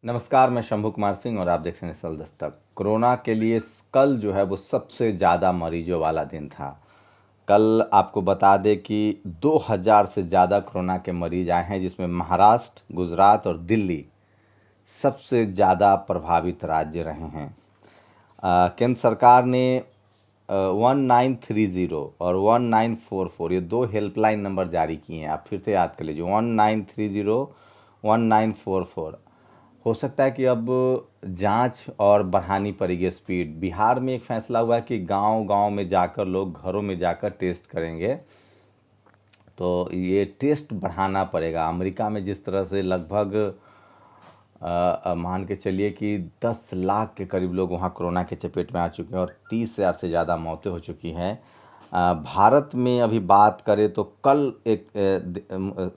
नमस्कार, मैं शंभू कुमार सिंह और आप देख रहे हैं सल दस्तक। कोरोना के लिए कल जो है वो सबसे ज़्यादा मरीजों वाला दिन था। कल आपको बता दें कि 2000 से ज़्यादा कोरोना के मरीज आए हैं, जिसमें महाराष्ट्र, गुजरात और दिल्ली सबसे ज़्यादा प्रभावित राज्य रहे हैं। केंद्र सरकार ने 1930 और 1944 ये दो हेल्पलाइन नंबर जारी किए हैं। आप फिर से याद कर लीजिए, 1930 1944। हो सकता है कि अब जांच और बढ़ानी पड़ेगी स्पीड। बिहार में एक फैसला हुआ है कि गांव-गांव में जाकर लोग घरों में जाकर टेस्ट करेंगे, तो ये टेस्ट बढ़ाना पड़ेगा। अमेरिका में जिस तरह से लगभग मान के चलिए कि 10 लाख के करीब लोग वहाँ कोरोना के चपेट में आ चुके हैं और 30,000 से ज़्यादा मौतें हो चुकी हैं। भारत में अभी बात करें तो कल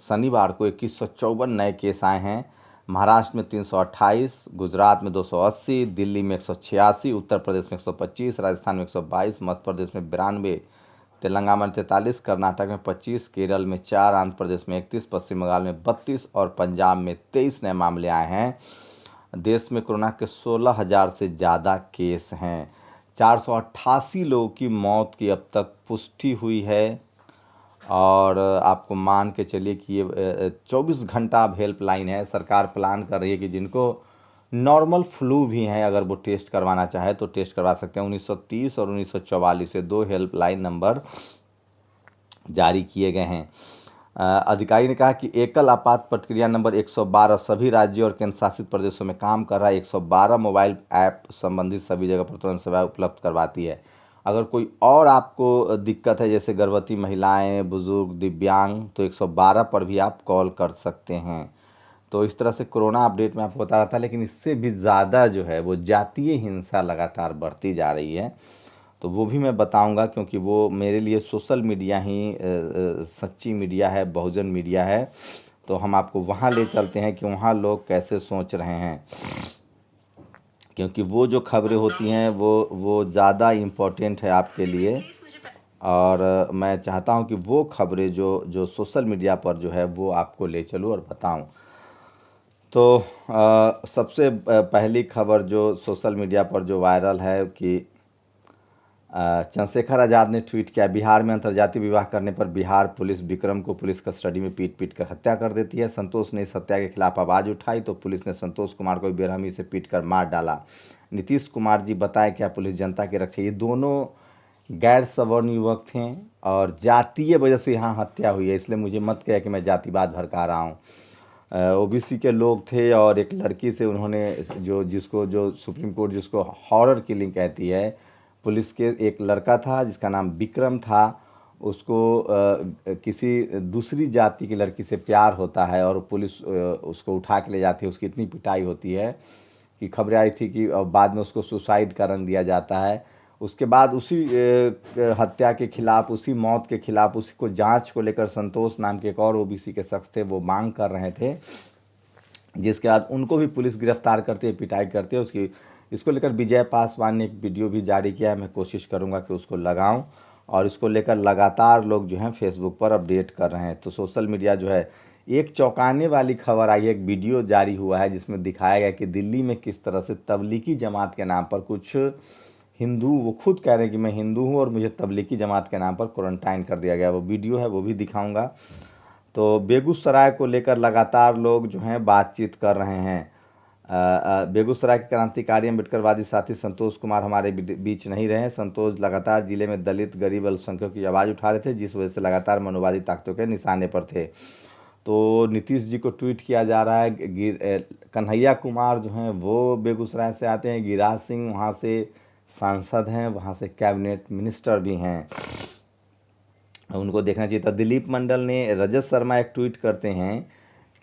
शनिवार को 2154 नए केस आए हैं। महाराष्ट्र में 328, गुजरात में 280, दिल्ली में 186, उत्तर प्रदेश में 125, राजस्थान में 122, मध्य प्रदेश में 92, तेलंगाना में 43, कर्नाटक में 25, केरल में 4, आंध्र प्रदेश में 31, पश्चिम बंगाल में 32 और पंजाब में 23 नए मामले आए हैं। देश में कोरोना के 16,000 से ज़्यादा केस हैं। 488 लोगों की मौत की अब तक पुष्टि हुई है। और आपको मान के चलिए कि ये 24 घंटा अब हेल्पलाइन है। सरकार प्लान कर रही है कि जिनको नॉर्मल फ्लू भी हैं, अगर वो टेस्ट करवाना चाहे तो टेस्ट करवा सकते हैं। 1930 और 1944 से दो हेल्पलाइन नंबर जारी किए गए हैं। अधिकारी ने कहा कि एकल आपात प्रतिक्रिया नंबर 112 सभी राज्यों और केंद्र शासित प्रदेशों में काम कर रहा है। 112 मोबाइल ऐप संबंधित सभी जगह पर तुरंत सेवाएं उपलब्ध करवाती है। अगर कोई और आपको दिक्कत है, जैसे गर्भवती महिलाएं, बुजुर्ग, दिव्यांग, तो 112 पर भी आप कॉल कर सकते हैं। तो इस तरह से कोरोना अपडेट में आपको बता रहा था, लेकिन इससे भी ज़्यादा जो है वो जातीय हिंसा लगातार बढ़ती जा रही है। तो वो भी मैं बताऊंगा, क्योंकि वो मेरे लिए सोशल मीडिया ही सच्ची मीडिया है, बहुजन मीडिया है। तो हम आपको वहाँ ले चलते हैं कि वहाँ लोग कैसे सोच रहे हैं, क्योंकि वो जो खबरें होती हैं वो ज़्यादा इम्पोर्टेंट है आपके लिए। और मैं चाहता हूँ कि वो खबरें जो जो सोशल मीडिया पर जो है वो आपको ले चलूँ और बताऊँ। तो सबसे पहली खबर जो सोशल मीडिया पर जो वायरल है कि चंद्रशेखर आज़ाद ने ट्वीट किया, बिहार में अंतर्जातीय विवाह करने पर बिहार पुलिस विक्रम को पुलिस कस्टडी में पीट पीट कर हत्या कर देती है। संतोष ने इस हत्या के खिलाफ आवाज़ उठाई तो पुलिस ने संतोष कुमार को बेरहमी से पीट कर मार डाला। नीतीश कुमार जी बताए क्या पुलिस जनता की रक्षा। ये दोनों गैर सवर्ण युवक थे और जातीय वजह से यहाँ हत्या हुई है, इसलिए मुझे मत कहे कि मैं जातिवाद भड़का रहा हूँ। ओबीसी के लोग थे और एक लड़की से उन्होंने जो सुप्रीम कोर्ट जिसको हॉरर किलिंग कहती है, पुलिस के एक लड़का था जिसका नाम विक्रम था, उसको किसी दूसरी जाति की लड़की से प्यार होता है और पुलिस उसको उठा के ले जाती है। उसकी इतनी पिटाई होती है कि खबरें आई थी कि बाद में उसको सुसाइड का रंग दिया जाता है। उसके बाद उसी हत्या के खिलाफ, उसी मौत के खिलाफ, उसी को जांच को लेकर संतोष नाम के एक और ओबीसी के शख्स थे, वो मांग कर रहे थे, जिसके बाद उनको भी पुलिस गिरफ्तार करती है, पिटाई करती है। इसको लेकर विजय पासवान ने एक वीडियो भी जारी किया है। मैं कोशिश करूंगा कि उसको लगाऊं, और इसको लेकर लगातार लोग जो हैं फेसबुक पर अपडेट कर रहे हैं। तो सोशल मीडिया जो है, एक चौंकाने वाली खबर आई है, एक वीडियो जारी हुआ है जिसमें दिखाया गया कि दिल्ली में किस तरह से तबलीगी जमात के नाम पर कुछ हिंदू, वो खुद कह रहे हैं कि मैं हिंदू हूँ और मुझे तबलीगी जमात के नाम पर क्वारंटाइन कर दिया गया। वो वीडियो है, वो भी दिखाऊंगा। तो बेगूसराय को लेकर लगातार लोग जो हैं बातचीत कर रहे हैं। बेगूसराय के क्रांतिकारी अम्बेडकरवादी साथी संतोष कुमार हमारे बीच नहीं रहे। संतोष लगातार जिले में दलित, गरीब, अल्पसंख्यकों की आवाज़ उठा रहे थे, जिस वजह से लगातार मनोवादी ताकतों के निशाने पर थे। तो नीतीश जी को ट्वीट किया जा रहा है। कन्हैया कुमार जो हैं वो बेगूसराय से आते हैं, गिरिराज सिंह वहाँ से सांसद हैं, वहाँ से कैबिनेट मिनिस्टर भी हैं, उनको देखना चाहिए था। दिलीप मंडल ने, रजत शर्मा एक ट्वीट करते हैं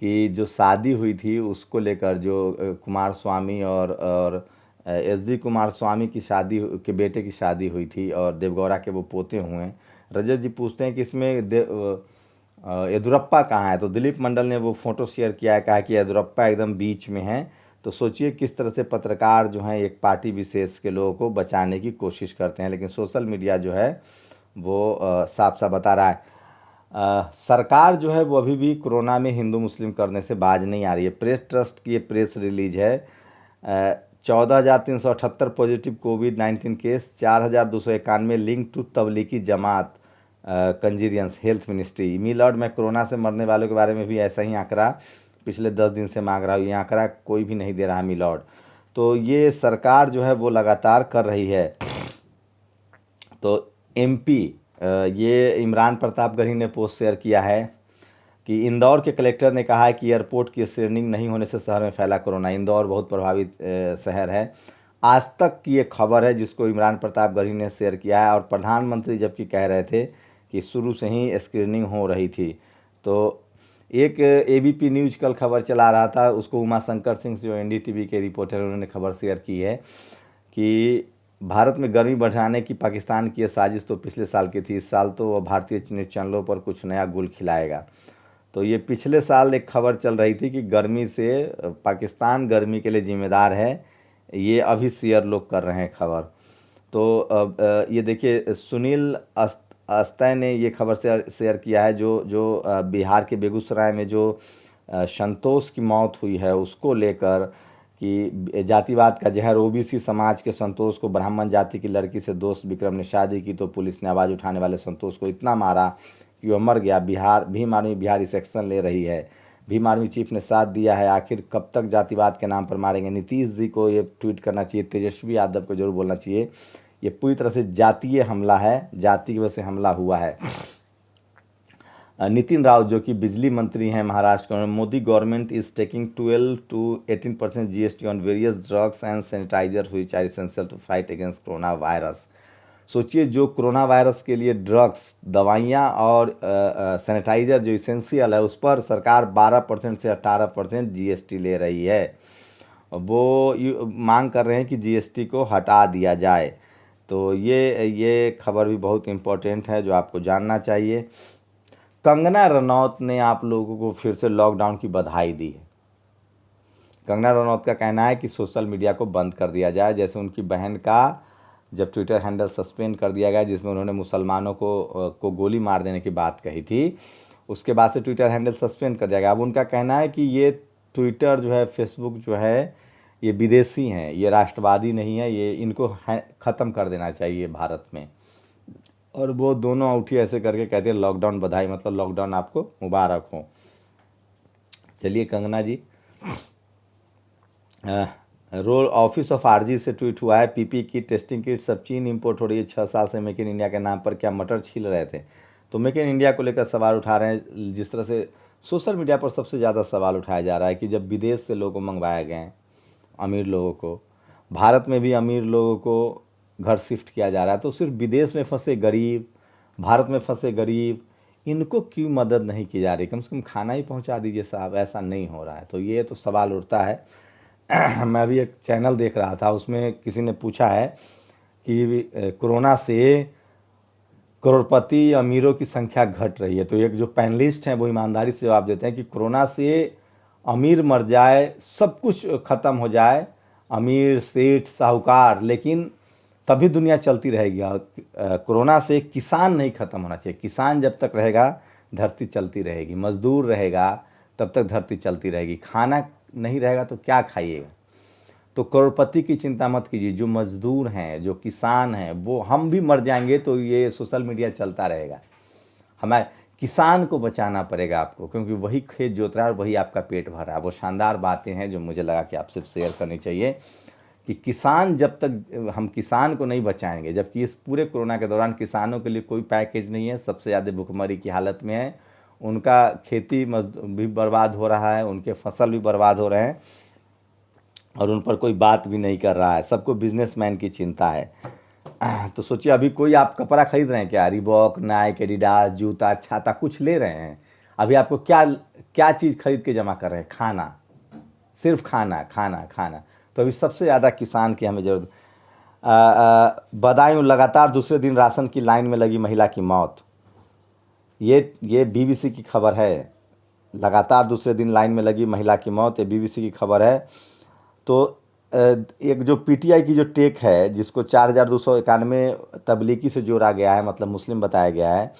कि जो शादी हुई थी उसको लेकर, जो कुमार स्वामी और एसडी कुमार स्वामी की शादी के बेटे की शादी हुई थी और देवगौड़ा के वो पोते हुए हैं। रजत जी पूछते हैं कि इसमें येदुरप्पा कहाँ है, तो दिलीप मंडल ने वो फ़ोटो शेयर किया है, कहा कि येदुरप्पा एकदम बीच में है। तो सोचिए किस तरह से पत्रकार जो हैं एक पार्टी विशेष के लोगों को बचाने की कोशिश करते हैं, लेकिन सोशल मीडिया जो है वो साफ साफ बता रहा है। सरकार जो है वो अभी भी कोरोना में हिंदू मुस्लिम करने से बाज नहीं आ रही है। प्रेस ट्रस्ट की ये प्रेस रिलीज है। 14,378 पॉजिटिव कोविड-19 case, 4,291 link to Tablighi Jamaat कंजीरियंस हेल्थ मिनिस्ट्री। मिलॉर्ड, मैं कोरोना से मरने वालों के बारे में भी ऐसा ही आंकड़ा पिछले 10 दिन से मांग रहा हूँ, ये आंकड़ा कोई भी नहीं दे रहा मिलॉर्ड। तो ये सरकार जो है वो लगातार कर रही है। तो एमपी, ये इमरान प्रतापगढ़ी ने पोस्ट शेयर किया है कि इंदौर के कलेक्टर ने कहा है कि एयरपोर्ट की स्क्रीनिंग नहीं होने से शहर में फैला कोरोना। इंदौर बहुत प्रभावित शहर है। आज तक की ये खबर है जिसको इमरान प्रतापगढ़ी ने शेयर किया है, और प्रधानमंत्री जबकि कह रहे थे कि शुरू से ही स्क्रीनिंग हो रही थी। तो एक एबीपी न्यूज़ कल खबर चला रहा था, उसको उमाशंकर सिंह जो एनडीटीवी के रिपोर्टर उन्होंने खबर शेयर की है कि भारत में गर्मी बढ़ाने की पाकिस्तान की साजिश तो पिछले साल की थी, इस साल तो वह भारतीय न्यूज़ चैनलों पर कुछ नया गुल खिलाएगा। तो ये पिछले साल एक खबर चल रही थी कि गर्मी से पाकिस्तान गर्मी के लिए जिम्मेदार है, ये अभी शेयर लोग कर रहे हैं खबर। तो ये देखिए सुनील अस्तय ने ये खबर शेयर किया है जो बिहार के बेगूसराय में जो संतोष की मौत हुई है उसको लेकर कि जातिवाद का जहर, ओबीसी समाज के संतोष को ब्राह्मण जाति की लड़की से दोस्त विक्रम ने शादी की तो पुलिस ने आवाज़ उठाने वाले संतोष को इतना मारा कि वह मर गया। भीम आर्मी बिहार इस एक्शन ले रही है। भीम आर्मी चीफ ने साथ दिया है। आखिर कब तक जातिवाद के नाम पर मारेंगे? नीतीश जी को ये ट्वीट करना चाहिए, तेजस्वी यादव को जरूर बोलना चाहिए। ये पूरी तरह से जातीय हमला है, जाति की वजह से हमला हुआ है। नितिन राव जो कि बिजली मंत्री हैं महाराष्ट्र के, Modi government is taking 12 to 18% GST on various drugs and sanitiser which are essential to fight against corona virus. सोचिए, जो कोरोना वायरस के लिए ड्रग्स, दवाइयाँ और सैनिटाइज़र जो इसेंशियल है उस पर सरकार 12% से 18% जीएसटी ले रही है। वो मांग कर रहे हैं कि जीएसटी को हटा दिया जाए। तो ये खबर भी बहुत इम्पोर्टेंट है जो आपको जानना चाहिए। कंगना रनौत ने आप लोगों को फिर से लॉकडाउन की बधाई दी है। कंगना रनौत का कहना है कि सोशल मीडिया को बंद कर दिया जाए, जैसे उनकी बहन का जब ट्विटर हैंडल सस्पेंड कर दिया गया जिसमें उन्होंने मुसलमानों को गोली मार देने की बात कही थी, उसके बाद से ट्विटर हैंडल सस्पेंड कर दिया गया। अब उनका कहना है कि ये ट्विटर जो है, फेसबुक जो है, ये विदेशी हैं, ये राष्ट्रवादी नहीं है, ये इनको ख़त्म कर देना चाहिए भारत में। और वो दोनों औठी ऐसे करके कहते हैं लॉकडाउन बधाई, मतलब लॉकडाउन आपको मुबारक हो। चलिए कंगना जी, रोल ऑफिस ऑफ आरजी से ट्वीट हुआ है, पीपी की टेस्टिंग किट सब चीन इंपोर्ट हो रही है। 6 साल से मेक इन इंडिया के नाम पर क्या मटर छील रहे थे? तो मेक इन इंडिया को लेकर सवाल उठा रहे हैं। जिस तरह से सोशल मीडिया पर सबसे ज़्यादा सवाल उठाया जा रहा है कि जब विदेश से लोगों को मंगवाया गए, अमीर लोगों को, भारत में भी अमीर लोगों को घर शिफ्ट किया जा रहा है, तो सिर्फ विदेश में फंसे गरीब, भारत में फंसे गरीब, इनको क्यों मदद नहीं की जा रही? कम से कम खाना ही पहुंचा दीजिए साहब, ऐसा नहीं हो रहा है। तो ये तो सवाल उठता है। मैं अभी एक चैनल देख रहा था, उसमें किसी ने पूछा है कि कोरोना से करोड़पति अमीरों की संख्या घट रही है, तो एक जो पैनलिस्ट हैं वो ईमानदारी से जवाब देते हैं कि कोरोना से अमीर मर जाए, सब कुछ ख़त्म हो जाए, अमीर, सेठ, साहूकार, लेकिन तभी दुनिया चलती रहेगी। कोरोना से किसान नहीं ख़त्म होना चाहिए। किसान जब तक रहेगा धरती चलती रहेगी, मजदूर रहेगा तब तक धरती चलती रहेगी। खाना नहीं रहेगा तो क्या खाइएगा? तो करोड़पति की चिंता मत कीजिए, जो मजदूर हैं, जो किसान हैं, वो हम भी मर जाएंगे तो ये सोशल मीडिया चलता रहेगा। हमारे किसान को बचाना पड़ेगा आपको, क्योंकि वही खेत जोत रहा है और वही आपका पेट भर रहा है। वो शानदार बातें हैं जो मुझे लगा कि आपसे शेयर करनी चाहिए कि किसान, जब तक हम किसान को नहीं बचाएंगे, जबकि इस पूरे कोरोना के दौरान किसानों के लिए कोई पैकेज नहीं है, सबसे ज़्यादा भुखमरी की हालत में है, उनका खेती भी बर्बाद हो रहा है, उनके फसल भी बर्बाद हो रहे हैं और उन पर कोई बात भी नहीं कर रहा है। सबको बिजनेसमैन की चिंता है। तो सोचिए, अभी कोई आप कपड़ा खरीद रहे हैं क्या? रिबॉक, नाइक, एडिडास, जूता, छाता कुछ ले रहे हैं? अभी आपको क्या चीज़ खरीद के जमा कर रहे हैं? खाना, सिर्फ खाना खाना खाना। तो अभी सबसे ज़्यादा किसान की हमें ज़रूरत। बदायूं, लगातार दूसरे दिन राशन की लाइन में लगी महिला की मौत। ये बीबीसी की खबर है। लगातार दूसरे दिन लाइन में लगी महिला की मौत, ये बीबीसी की खबर है। तो एक जो पीटीआई की जो टेक है, जिसको 4,291 तबलीगी से जोड़ा गया है, मतलब मुस्लिम बताया गया है,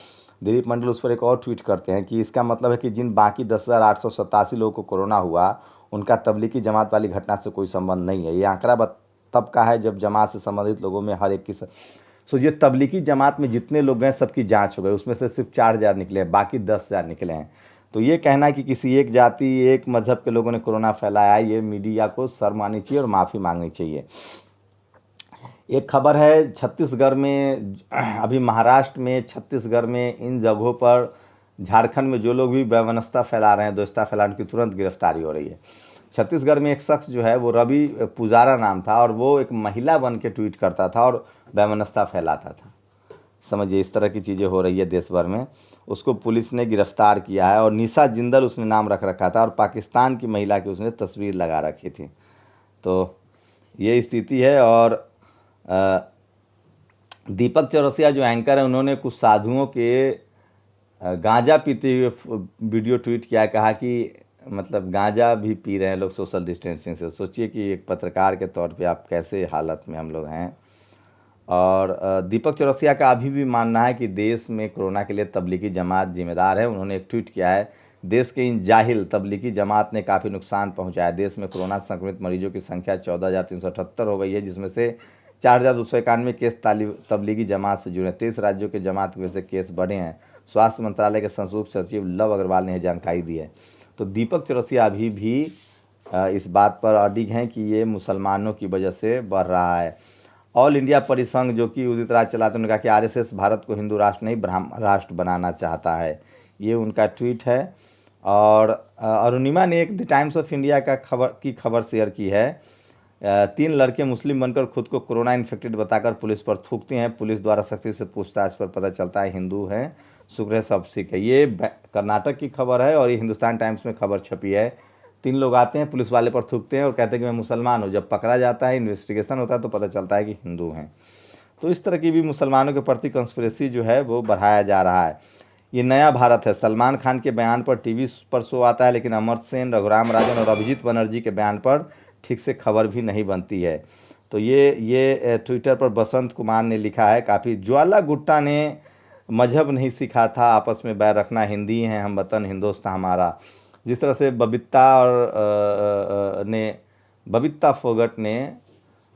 दिलीप मंडल उस पर एक और ट्वीट करते हैं कि इसका मतलब है कि जिन बाकी 10,887 लोगों को कोरोना हुआ उनका तबलीगी जमात वाली घटना से कोई संबंध नहीं है। ये आंकड़ा तब का है जब जमात से संबंधित लोगों में हर एक की सोचिए, तबलीगी जमात में जितने लोग गए सबकी जांच हो गई, उसमें से सिर्फ 4,000 निकले हैं, बाकी 10,000 निकले हैं। तो ये कहना है कि किसी एक जाति एक मजहब के लोगों ने कोरोना फैलाया, ये मीडिया को शर्म आनी चाहिए और माफ़ी मांगनी चाहिए। एक खबर है छत्तीसगढ़ में, अभी महाराष्ट्र में, छत्तीसगढ़ में, इन जगहों पर, झारखंड में जो लोग भी वैमनस्यता फैला रहे हैं, दोस्ता फैला, उनकी तुरंत गिरफ्तारी हो रही है। छत्तीसगढ़ में एक शख्स जो है वो रवि पुजारा नाम था और वो एक महिला बन के ट्वीट करता था और वैमनस्यता फैलाता था। समझिए इस तरह की चीज़ें हो रही है देश भर में। उसको पुलिस ने गिरफ्तार किया है और निशा जिंदल उसने नाम रख रखा था और पाकिस्तान की महिला की उसने तस्वीर लगा रखी थी। तो ये स्थिति है। और दीपक चौरसिया जो एंकर है, उन्होंने कुछ साधुओं के गांजा पीते हुए वीडियो ट्वीट किया, कहा कि मतलब गांजा भी पी रहे हैं लोग सोशल डिस्टेंसिंग से। सोचिए कि एक पत्रकार के तौर पे आप कैसे हालत में हम लोग हैं। और दीपक चौरसिया का अभी भी मानना है कि देश में कोरोना के लिए तबलीगी जमात जिम्मेदार है। उन्होंने एक ट्वीट किया है, देश के इन जाहिल तबलीगी जमात ने काफ़ी नुकसान पहुंचाया। देश में कोरोना संक्रमित मरीजों की संख्या 14,378 हो गई है, जिसमें से 4,291 केस तबलीगी जमात से जुड़े। 23 राज्यों के जमात की वजह से केस बढ़े हैं। स्वास्थ्य मंत्रालय के संयुक्त सचिव लव अग्रवाल ने यह जानकारी दी है। तो दीपक चौरसिया अभी भी इस बात पर अडिग हैं कि ये मुसलमानों की वजह से बढ़ रहा है। ऑल इंडिया परिसंघ जो कि उदित राज चलाते, उन्होंने कहा कि आरएसएस भारत को हिंदू राष्ट्र नहीं ब्राह्मण राष्ट्र बनाना चाहता है। ये उनका ट्वीट है। और अरुणिमा ने एक द टाइम्स ऑफ इंडिया का खबर शेयर की है। 3 लड़के मुस्लिम बनकर खुद को कोरोना इन्फेक्टेड बताकर पुलिस पर थूकते हैं। पुलिस द्वारा सख्ती से पूछताछ पर पता चलता है हिंदू हैं, शुक्र है सब ठीक है। ये कर्नाटक की खबर है और ये हिंदुस्तान टाइम्स में खबर छपी है। 3 लोग आते हैं, पुलिस वाले पर थूकते हैं और कहते हैं कि मैं मुसलमान हूँ। जब पकड़ा जाता है, इन्वेस्टिगेशन होता है तो पता चलता है कि हिंदू हैं। तो इस तरह की भी मुसलमानों के प्रति कंस्पिरेसी जो है वो बढ़ाया जा रहा है। ये नया भारत है। सलमान खान के बयान पर टीवी पर शो आता है, लेकिन अमर्त्य सेन, रघुराम राजन और अभिजीत बनर्जी के बयान पर ठीक से खबर भी नहीं बनती है। तो ये ट्विटर पर बसंत कुमार ने लिखा है, काफ़ी ज्वाला गुट्टा ने मजहब नहीं सीखा था, आपस में बैर रखना, हिंदी हैं हम, वतन हिंदुस्तान हमारा। जिस तरह से बबीता फोगट ने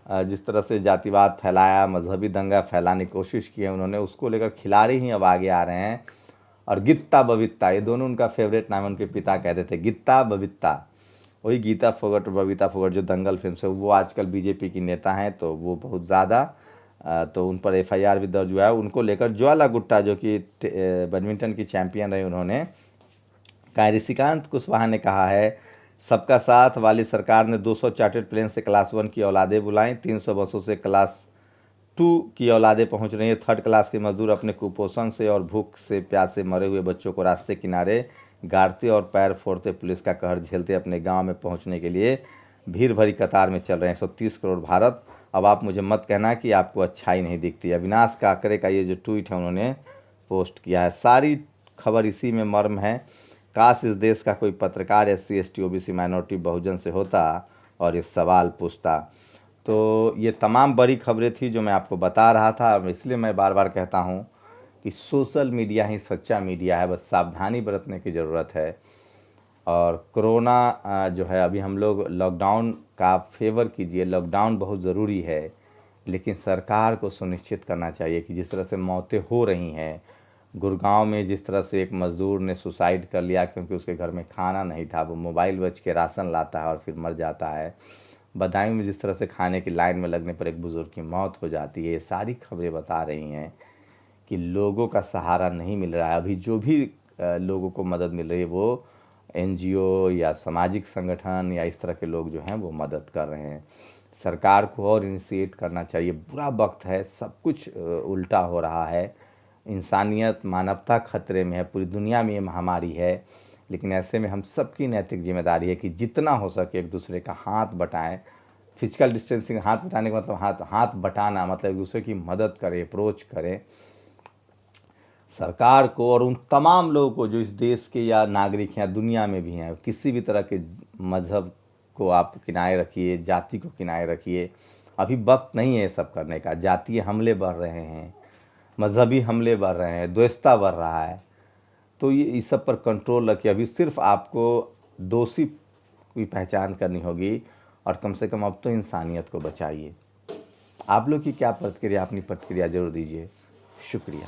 जिस तरह से जातिवाद फैलाया, मजहबी दंगा फैलाने की कोशिश की है उन्होंने, उसको लेकर खिलाड़ी ही अब आगे आ रहे हैं। और गीता बबीता, ये दोनों उनका फेवरेट नाम है, उनके पिता कहते थे गीता बबीता। वही गीता फोगट और बबीता फोगट जो दंगल फिल्म से, वो आजकल बीजेपी की नेता हैं, तो वो बहुत ज़्यादा, तो उन पर एफआईआर भी दर्ज हुआ है। उनको लेकर ज्वाला गुट्टा जो कि बैडमिंटन की चैंपियन रही, उन्होंने कहा, ऋषिकांत कुशवाहा ने कहा है, सबका साथ वाली सरकार ने 200 चार्टर्ड प्लेन से क्लास 1 की औलादें बुलाई, 300 बसों से क्लास 2 की औलादें पहुंच रही हैं। 3rd क्लास के मजदूर अपने कुपोषण से और भूख से प्यासे मरे हुए बच्चों को रास्ते किनारे गाड़ते और पैर फोड़ते, पुलिस का कहर झेलते अपने गांव में पहुंचने के लिए भीड़ भरी कतार में चल रहे हैं। 130 करोड़ भारत। अब आप मुझे मत कहना कि आपको अच्छाई नहीं दिखती। अविनाश काकरे का ये जो ट्वीट है उन्होंने पोस्ट किया है। सारी खबर इसी में मर्म है। काश इस देश का कोई पत्रकार SC ST OBC माइनॉरिटी बहुजन से होता और ये सवाल पूछता। तो ये तमाम बड़ी खबरें थी जो मैं आपको बता रहा था। और इसलिए मैं बार बार कहता हूँ कि सोशल मीडिया ही सच्चा मीडिया है, बस सावधानी बरतने की ज़रूरत है। और कोरोना जो है, अभी हम लोग लॉकडाउन का फेवर कीजिए, लॉकडाउन बहुत ज़रूरी है, लेकिन सरकार को सुनिश्चित करना चाहिए कि जिस तरह से मौतें हो रही हैं, गुड़गांव में जिस तरह से एक मज़दूर ने सुसाइड कर लिया क्योंकि उसके घर में खाना नहीं था, वो मोबाइल बेच के राशन लाता है और फिर मर जाता है। बदायूं में जिस तरह से खाने की लाइन में लगने पर एक बुज़ुर्ग की मौत हो जाती है। ये सारी खबरें बता रही हैं कि लोगों का सहारा नहीं मिल रहा है। अभी जो भी लोगों को मदद मिल रही है वो NGO या सामाजिक संगठन या इस तरह के लोग जो हैं वो मदद कर रहे हैं। सरकार को और इनिशिएट करना चाहिए। बुरा वक्त है, सब कुछ उल्टा हो रहा है, इंसानियत मानवता खतरे में है, पूरी दुनिया में ये महामारी है। लेकिन ऐसे में हम सबकी नैतिक जिम्मेदारी है कि जितना हो सके एक दूसरे का हाथ बटाएं। फिजिकल डिस्टेंसिंग, हाथ बटाने का मतलब हाथ बटाना मतलब एक दूसरे की मदद करें, अप्रोच करें। सरकार को और उन तमाम लोगों को जो इस देश के या नागरिक हैं, दुनिया में भी हैं, किसी भी तरह के मज़हब को आप किनारे रखिए, जाति को किनारे रखिए। अभी वक्त नहीं है ये सब करने का। जातीय हमले बढ़ रहे हैं, मजहबी हमले बढ़ रहे हैं, द्वेषता बढ़ रहा है, तो ये इस सब पर कंट्रोल रखिए। अभी सिर्फ आपको दोषी की पहचान करनी होगी और कम से कम अब तो इंसानियत को बचाइए। आप लोग की क्या प्रतिक्रिया, अपनी प्रतिक्रिया जरूर दीजिए। शुक्रिया।